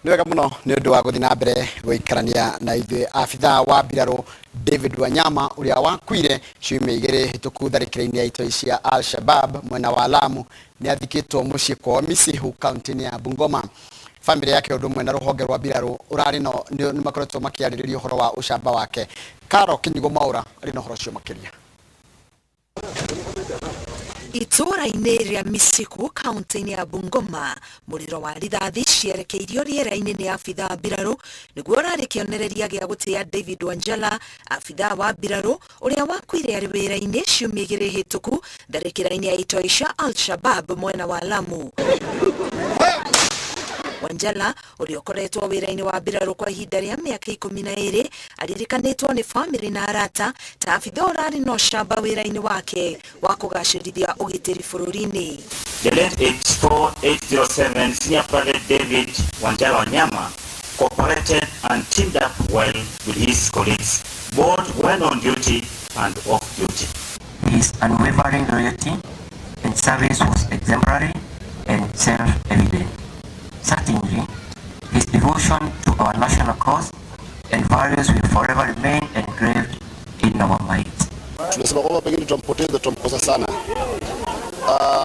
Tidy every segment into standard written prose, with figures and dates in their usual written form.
Niwega muno ni undu wa guthi na mbere guikarania na ithuĩ abithaa wa mbirarũ David Wanyama uria wakuire ciumia igĩrĩ hĩtũku tharĩkĩra-inĩ ya itoi cia Al-Shabab mwena wa Lamu ni athikĩtwo mũciĩ kwao Misihu kaunti-inĩ ya Bungoma. Family yake ũndũ ũmwe na rũhonge rwa mbirarũ urarĩ no nĩ makoretwo makĩarĩrĩria ũhoro wa ũcamba wake. Karo Kinyigo Mwaura arĩ na ũhoro ũcio makĩria. Itũra-inĩ rĩa Misihu kaunti-inĩ ya Bungoma, mũriro wa rithathi cierekeirio rĩera-inĩ nĩ abithaa mbirarũ nĩguo ũrarĩ kĩonereria gĩa gũtĩa David Wanjala, abithaa wa mbirarũ ũrĩa wakuire arĩ wĩra-inĩ ciumia igĩrĩ hĩtũku tharĩkĩra-inĩ ya itoi cia Al-Shabab mwena wa Lamu. Wanjala ũrĩa ũkoretwo wĩra-inĩ wa mbirarũ kwa ihinda rĩa mĩaka 12 aririkanĩtwo nĩ famĩlĩ na arata ta abithaa ũrarĩ na ũcamba wĩra-inĩ wake wa kũgacĩrithia ũgitĩri bũrũri-inĩ. The late 84807 Senior Private David Wanjala Wanyama cooperated and teamed up well with his colleagues, both when on duty and off duty. His unwavering loyalty and service was exemplary and self-evident. Certainly, his devotion to our national cause and values will forever remain engraved in our minds. Tunasema kwamba pengine tutampoteza, tutamkosa sana.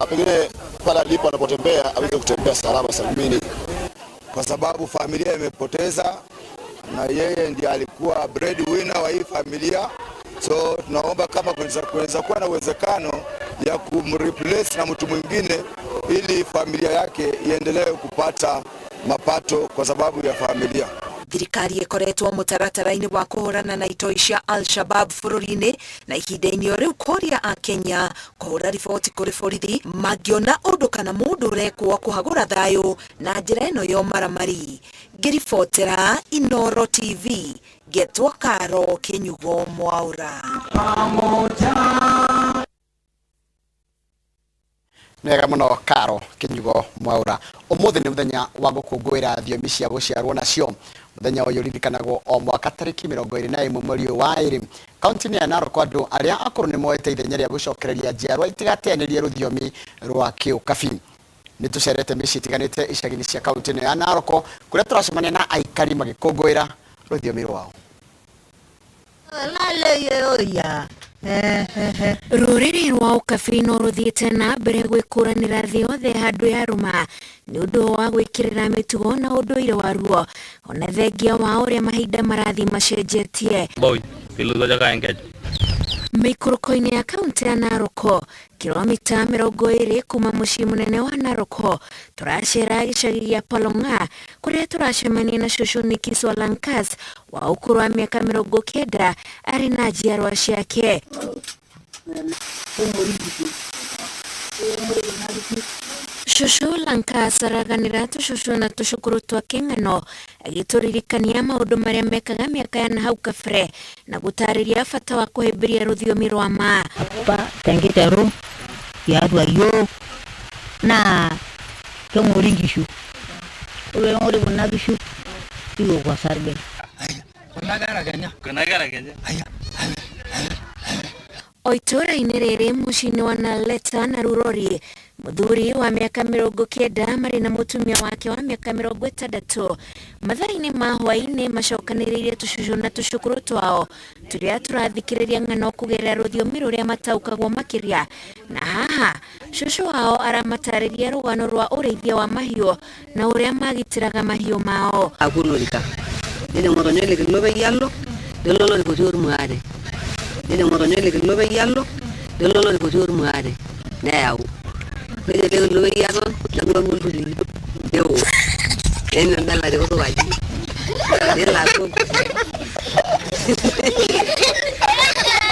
Pengine pale alipo anapotembea aweze kutembea salama salimini, kwa sababu familia imepoteza na yeye ndiye alikuwa breadwinner wa hii familia. So tunaomba kama kunaweza kuwa na uwezekano ya kumreplace na mtu mwingine ili familia yake iendelee kupata mapato kwa sababu ya familia. Thirikari ĩkoretwo mũtaratara-inĩ wa kũhũrana na itoi cia Al-Shabab bũrũri-inĩ na ihinda-inĩ rĩu koria a Kenya kũhũra riboti kũrĩ borithi mangĩona ũndũ kana mũndũ ũrekwo kũhagũra thayũ na njĩra ĩno ya ũmaramari. Ngĩribotera Inooro TV, Getwo Karo Kinyigo Mwaura. Nega muno Karo Kinyigo Mwaura. Ũmũthĩ nĩ mũthenya wa gũkũngũĩra thiomi cia gũciarwo nacio. Mũthenya ũyũ ũririkanagwo o mwaka tarĩki 21 mweri wa ĩrĩ. Kaunti-inĩ ya Narok andũ arĩa akũrũ nĩ moete ithenya rĩa gũcokereria njiarwa itigateanĩrie rũthiomi rwa Kĩũkabi. Nĩ tũcerete mĩciĩ itiganĩte icagi-inĩ cia kaunti-inĩ ya Narok kũrĩa tũracemania na aikari magĩkũngũĩra rũthiomi rwao. Rũrĩrĩ rwa Ũkabi no rũthiĩte na mbere gwĩkũranĩra thĩ yothe handũ ya rũma nĩ ũndũ wa gwĩkĩrĩra mĩtugo na ũndũire waruo ona thengia wa ũrĩa mahinda marathiĩ macenjetie. Mĩikũrũko-inĩ ya kaunti ya Narok, kilomita 20 kuma mũciĩ mũnene wa Narok, tũracera gĩcagi gĩa Palonga kũrĩa tũracemania na cũcũ Nikki Solankas wa ũkũrũ wa mĩaka 90 arĩ na njiarwa ciake. Cũcũ Lankas araganĩra tũcũcũ na tũcũkũrũ twa kĩng'ano agĩtũririkania maũndũ marĩa mekaga mĩaka ya nahau kabere na gũtarĩria bata wa kũhĩmbĩria rũthiomi rwa maa. Tengiteru tiatua yiok naa keng'ori nkishu. Ore eng'ori kuna kishu kiwok osarge. O itũra-inĩ rĩrĩ mũciĩ-inĩ wa Naleta na Rurori, mũthuri wa mĩaka 90 marĩ na mũtumia wake wa mĩaka 60 mathaa-inĩ ma hwaĩ-inĩ macokanĩrĩirie tũcũcũ na tũcũkũrũ twao tũrĩa tũrathikĩrĩria ng'ano kũgerera rũthiomi rũrĩa mataũkagwo makĩria. Na haha cũcũ wao aramatarĩria rũgano rwa ũrĩithia wa mahiũ na ũrĩa magitĩraga mahiũ mao. Akulurika nile ngotonyo ile kilobe yalo lolo likotior muare nile ngotonyo ile kilobe yalo lolo likotior muare nayau nile kilobe yalo lolo mululi deo ene ndala de kotowaji nila ko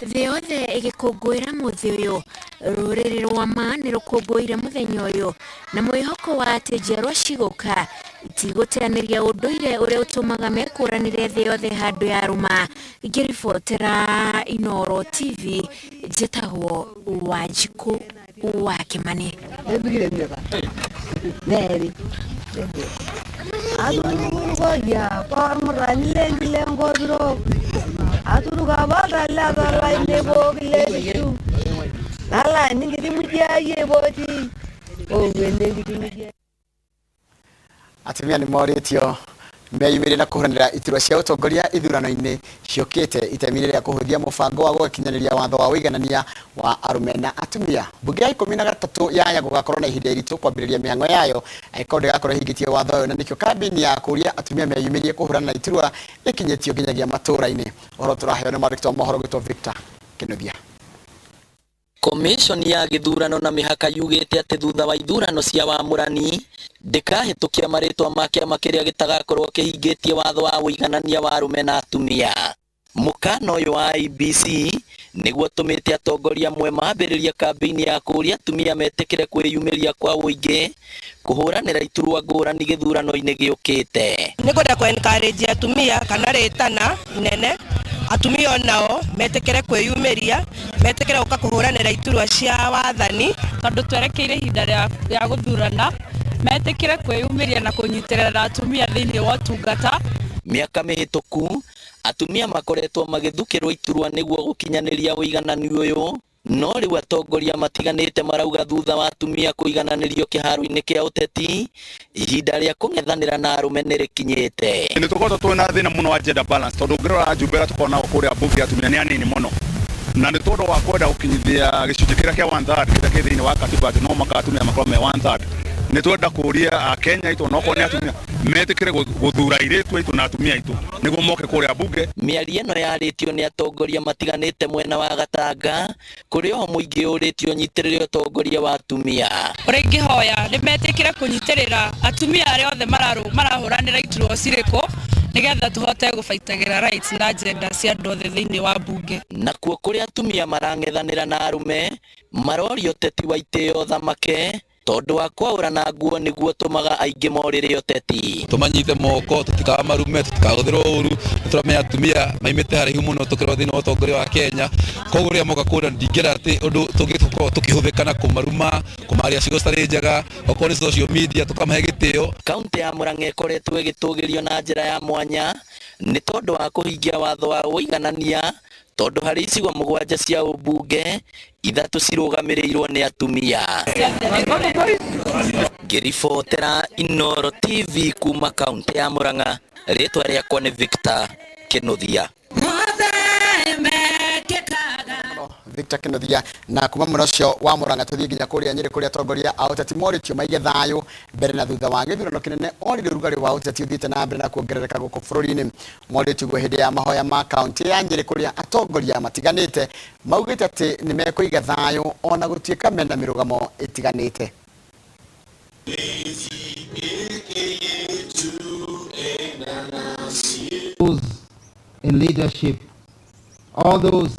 thĩ yothe ĩgĩkũngũĩra mũthĩ ũyũ, rũrĩrĩ rwa maa nĩ rũkũngũĩire mũthenya ũyũ na mwĩhoko wa atĩ njiarwa cigũka itigũteanĩria ũndũire ũrĩa ũtũmaga mekũranĩre thĩ yothe handũ ya rũma. Ngĩribotera Inooro TV, njĩtagwo Wanjikũ wa Kĩmani. Atumia nĩ morĩtio meyumĩrĩrie na kũhũranĩra iturwa cia ũtongoria ithurano-inĩ ciũkĩte itemi-inĩ rĩa kũhũthia mũbango wa gũkinyanĩria watho wa ũiganania wa arũme na atumia. Mbunge ya 13 yaya gũgakorwo na ihinda iritũ kwambĩrĩria mĩhang'o yayo angĩkorwo ndĩgakorwo ĩhingĩtie watho ũyũ, na nĩkĩo kambĩini ya kũria atumia meyumĩrie kũhũrana na iturwa ĩkinyĩtio nginyagia matũũra-inĩ. Ũhoro tũraheo nĩ mwandĩki wa mohoro gwĩtwo Victor Kĩnuthia. Commission ya gĩthurano na mĩhaka yugĩte atĩ thutha wa ithurano cia wamũrani ndĩkahĩtũkia marĩtwa ma kĩama kĩrĩa gĩtagakorwo kĩhingĩtie watho wa ũiganania wa arũme na atumia. Mũkana ũyũ wa IBC nĩguo tũmĩte atongoria amwe mambĩrĩria kambĩini ya kũria atumia metĩkĩre kwĩyumĩria kwa ũingĩ kũhũranĩra iturwa ngũrani gĩthurano-inĩ gĩũkĩte. Nĩngwenda kũ-encourage atumia kana rĩtana inene atumia onao metĩkĩre kwĩyumĩria, metĩkĩre gũka kũhũranĩra iturwa cia wathani tondũ twerekeire ihinda rĩa gũthurana, metĩkĩre kwĩyumĩria na kũnyitĩrĩra atumia thĩinĩ wa ũtungata. Mĩaka mĩhĩtũku atumia makoretwo magĩthukĩrwo iturwa nĩguo gũkinyanĩria ũiganani ũyũ, no rĩu atongoria matiganĩte marauga thutha wa atumia kũigananĩrio kĩharo-inĩ kĩa ũteti ihinda rĩa kũng'ethanĩra na arũme nĩrĩkinyĩte. Nĩ tũkoragwo twĩna thĩna mũno wa gender balance tondũ ũngĩrora Jumbera tũkoragwo kũrĩa mbunge atumia nĩ anini mũno, na nĩ tondũ wa kwenda gũkinyithia gĩcunjĩ kĩrĩa kĩa 1/3 kĩrĩa kĩ thĩinĩ wa katiba atĩ no mũhaka atumia makorwo me 1/3. Nĩ twenda kũria Akenya aitũ no nĩ atumia metĩkĩre gũthura airĩtu aitũ na atumia aitũ nĩguo moke kũrĩa mbunge. Mĩario ĩno yarĩtio nĩ atongoria matiganĩte mwena wa Gatanga, kũrĩ o mũingĩ ũrĩtio nyitĩrĩre ũtongoria wa atumia. Ũrĩa ingĩhoya nĩ metĩkĩre kũnyitĩrĩra atumia arĩa othe marahũranĩra iturwa cirĩkũ nĩgetha tũhote gũbaitagĩra rights na agenda cia andũ othe thĩinĩ wa mbunge. Nakuo kũrĩa atumia marang'ethanĩra na arũme marorio ũteti wa itĩo thamake tondũ wa kwaũra na nguo nĩguo tũmaga aingĩ morĩre ũteti. Tũmanyite moko tũtikamarume tũtikahũthĩrwo ũru, nĩtũramenya atumia maimĩte haraihu mũno tũkĩrwo thĩinĩ wa ũtongoria wa Kenya, koguo rĩrĩa moka kũũra ndingĩra atĩ ũndũ tũngĩkorwo tũkĩhũthĩka na kũmaruma, kũmaria ciugo citarĩ njega, okorwo nĩ social media tũkamahe gĩtĩo. Kaunti ya Murang'a ĩkoretwo ĩgĩtũgĩrio na njĩra ya mwanya nĩ tondũ wa kũhingia watho wa ũiganania, tondũ harĩ icigo 7 cia ũmbunge 3 cirũgamĩrĩirwo nĩ atumia. Ngĩribotera Inooro TV kuma kaunti ya Murang'a, rĩtwa rĩakwa nĩ Victor Kĩnuthia. Victor Kĩnuthia. Na kuma mwena ũcio wa Murang'a tũthiĩ nginya kũrĩa Nyĩrĩ kũrĩa atongoria a ũteti morĩtio maige thayũ mbere na thutha wa gĩthurano kĩnene, orĩrĩ ũrugarĩ wa ũteti ũthiĩte na mbere na kuongerereka gũkũ bũrũri-inĩ. Morĩtio guo hĩndĩ ya mahoya ma kaunti ya Nyĩrĩ kũrĩa atongoria matiganĩte maugĩte atĩ nĩ mekũiga thayũ ona gũtuĩka mena mĩrũgamo ĩtiganĩte. In leadership, all those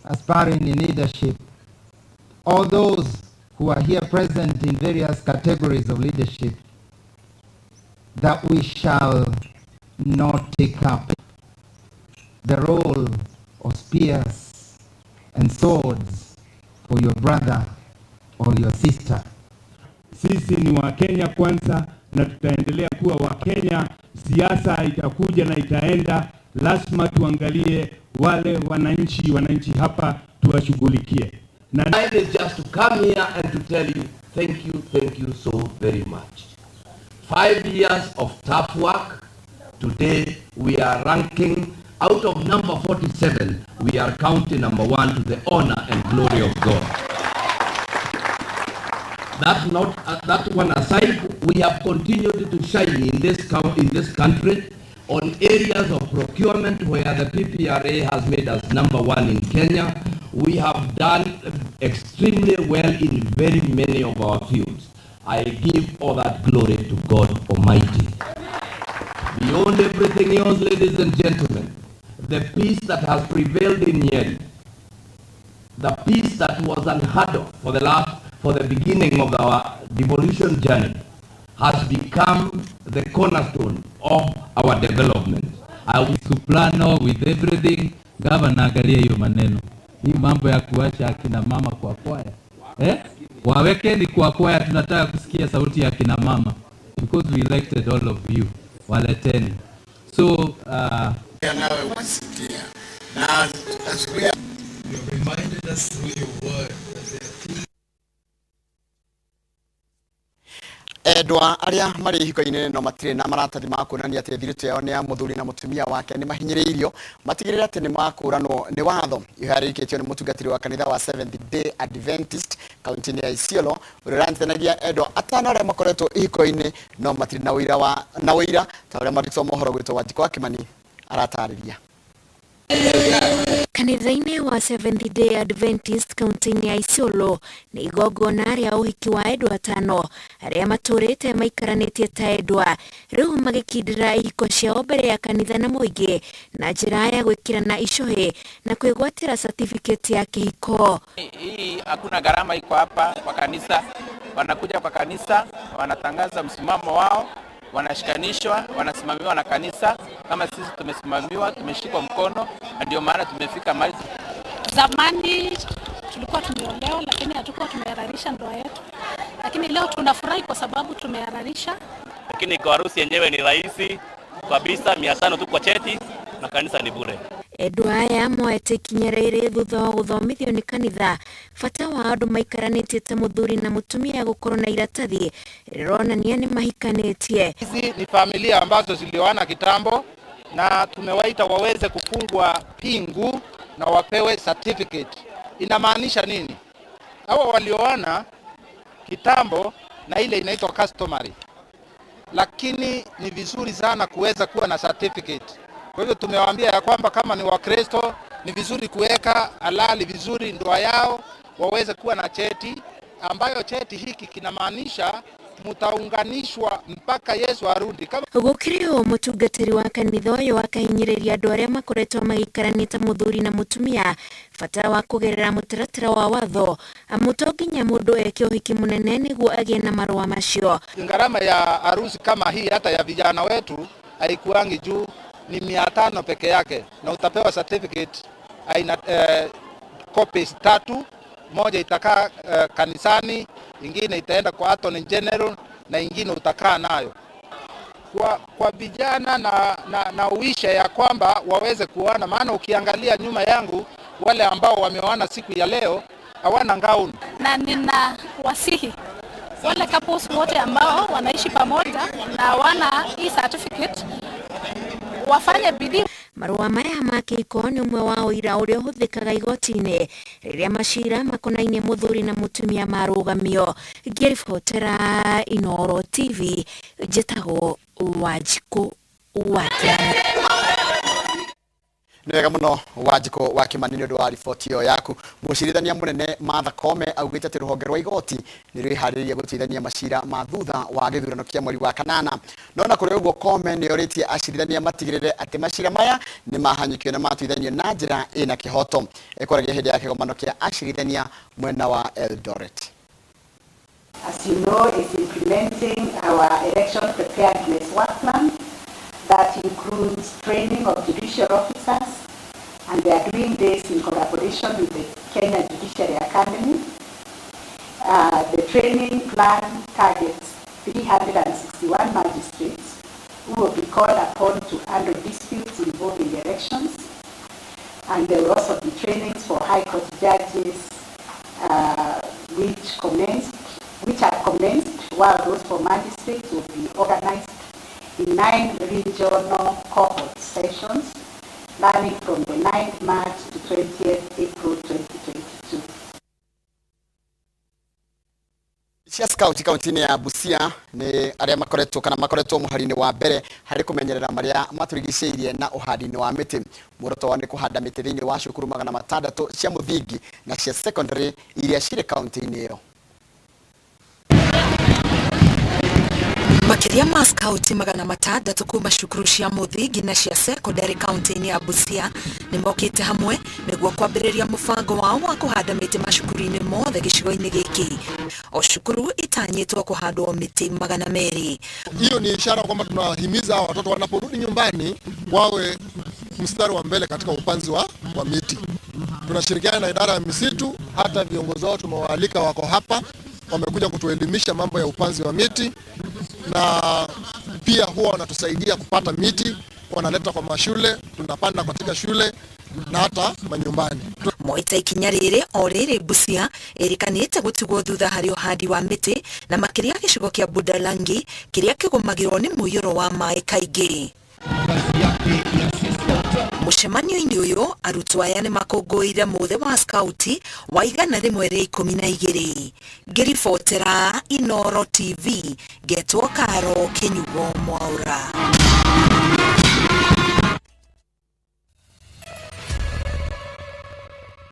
aspiring in leadership, all those who are here present in various categories of leadership, that we shall not take up the role of spears and swords for your brother or your sister. Sisi ni Wakenya kwanza na tutaendelea kuwa Wakenya. Siasa itakuja na itaenda, lazima tuangalie wale wananchi hapa tuwashughulikie. I is just to come here and to tell you thank you so very much. 5 years of tough work. Today we are ranking out of number 47. We are county number 1 to the honor and glory of God. That one aside, we have continued to shine in this country on areas of procurement where the PPRA has made us number 1 in Kenya. We have done extremely well in very many of our fields. I give all that glory to God Almighty. Beyond everything else, ladies and gentlemen, the peace that has prevailed in Nyeri, the peace that was unheard of for the beginning of our devolution journey, has become the cornerstone of our development. I will plan with everything. Governor, angalia hiyo maneno. Hii mambo ya kuacha akina mama kwa kwaya. Wawekeni kwa kwaya, tunataka kusikia sauti ya akina mama. Because we elected all of you. Waleteni. So, now, as we have reminded us through your word that endwa aria mari ihiko-ini no matire na maratathi ma kuonania ati thirito yao ni ya muthuri na mutumia wake ni mahinyiriirio matigirire ati ni makuranwo ni watho iharikitio ni mutungatiri wa kanitha wa Seventh Day Adventist kaunti ya Isiolo urirantanagia endwa atano aria makoretwo ihiko-ini no matire na wira ta aria marito mohoro gwitwo WATHO Akimani aratariria. Kanitha-ini wa Seventh Day Adventist kaunti ya Isiolo ni igongona ria uhiki wa endwa atano aria maturite maikaranetie ta endwa riu magikindira ihiko ciao mbere ya kanitha na muingi na njira ya gwikirana icohi na kwigwatira certificate ya kihiko. Hii hakuna gharama, iko hapa kwa kanisa, wanakuja kwa kanisa, wanatangaza msimamo wao, wanashikanishwa, wanasimamiwa na kanisa kama sisi tumesimamiwa, tumeshikwa mkono, ndio maana tumefika mahali. Zamani tulikuwa tumeolewa lakini hatukuwa tumehararisha ndoa yetu, lakini leo tunafurahi kwa sababu tumehararisha. Lakini kwa harusi yenyewe ni rahisi kabisa, 500 tu kwa cheti na kanisa ni bure. Endwa aya moete ikinya riri thutha wa guthomithio ni kanitha bata wa andu maikaranetie ta muthuri na mutumia gukorwo na iratathi rironania ni mahikanetie. Hizi ni familia ambazo zilioana kitambo na tumewaita waweze kufungwa pingu na wapewe certificate. Inamaanisha nini? Hawa walioana kitambo na ile inaitwa customary, lakini ni vizuri sana kuweza kuwa na certificate. Kwa hivyo tumewaambia ya kwamba kama ni Wakristo ni vizuri kuweka halali vizuri ndoa yao, waweze kuwa na cheti ambayo cheti hiki kinamaanisha mutaunganishwa mpaka Yesu arudi. Gukirio mutungatiri wa kanitha uyu akahinyiriria andu aria makoretwo magikaranite muthuri na mutumia bata wa kugerera mutaratara wa watho amutonginya mundu eke uhiki munene niguo agie na marua macio. Gharama ya harusi kama hii hata ya vijana wetu haikuangi juu, ni 500 peke yake na utapewa certificate aina copies 3, moja itakaa kanisani, ingine itaenda kwa Attorney General na ingine utakaa nayo. Kwa vijana na uisha ya kwamba waweze kuona, maana ukiangalia nyuma yangu wale ambao wameoana siku ya leo hawana ngauni. Na nina wasihi wale couples wote ambao wanaishi pamoja na wana hii certificate wafanye bidii. Marua maya ma kihiko ni umwe wa uira uria uhuthikaga igoti-ini riria macira makonainie muthuri na mutumia marugamio. Ngiribotera Inooro TV, njitagwo WATHO Akimani. Ni wega muno WATHO Akimani ni undu wa riboti iyo yaku. Mucirithania munene MATHIKO augite ati ruhonge rwa igoti ni rwihariria guteithania macira ma thutha wa githurano kia mweri wa kanana. Nona kuri uguo Kome ni oritie acirithania matigirire ati macira maya ni mahanyukio na matuithanio na njira ina kihoto. Ekoragia hindi ya kigomano kia acirithania mwena wa Eldoret. As you know, is implementing our election preparedness work plan that includes training of judicial officers, and they are doing this in collaboration with the Kenya Judiciary Academy. The training plan targets 361 magistrates who will be called upon to handle disputes involving elections, and there will also be trainings for High Court judges which are commenced, while those for magistrates will be organized in 9 regional cohort sessions, running from the 9th March to 20th April 2022. Cia scout kaunti-ini ya Busia ni aria makoretwo muhari-ini wa mbere hari kumenyerera maria maturigicĩirie na uhandi-ini wa miti. Muoroto wao ni kuhanda miti thiini wa cukuru 600 cia muthingi na cia secondary iria ciri kaunti-ini iyo. Makiria ma scout 600 kuma cukuru cia muthingi na cia secondary kaunti-ini ya Busia ni mokite hamwe niguo kwambiriria mubango wao wa kuhanda miti macukuru-ini mothe gicigo-ini giki. O cukuru itanyitwo kuhandwo miti 200. Hiyo ni ishara kwamba tunahimiza watoto wanaporudi nyumbani wawe mstari wa mbele katika upanzi wa miti. Tunashirikiana na idara ya misitu, hata viongozi wao tumewaalika wako hapa, wamekuja kutuelimisha mambo ya upanzi wa miti, na pia huwa wanatusaidia kupata miti, wanaleta kwa mashule, tunapanda katika shule na hata manyumbani. Moita ikinya riri o riri Busia erikanite gutigwo thutha hari uhandi wa miti na makiria gicigo kia Budalangi kiria kigumagirwo ni muyuro wa mai kaingi. Mucemanio-ini uyu arutwo aya ni makũngũĩire mũthĩ wa skauti wa 112 ngĩribotera Inooro TV ngetwo Karo Kinyugo Mwaura.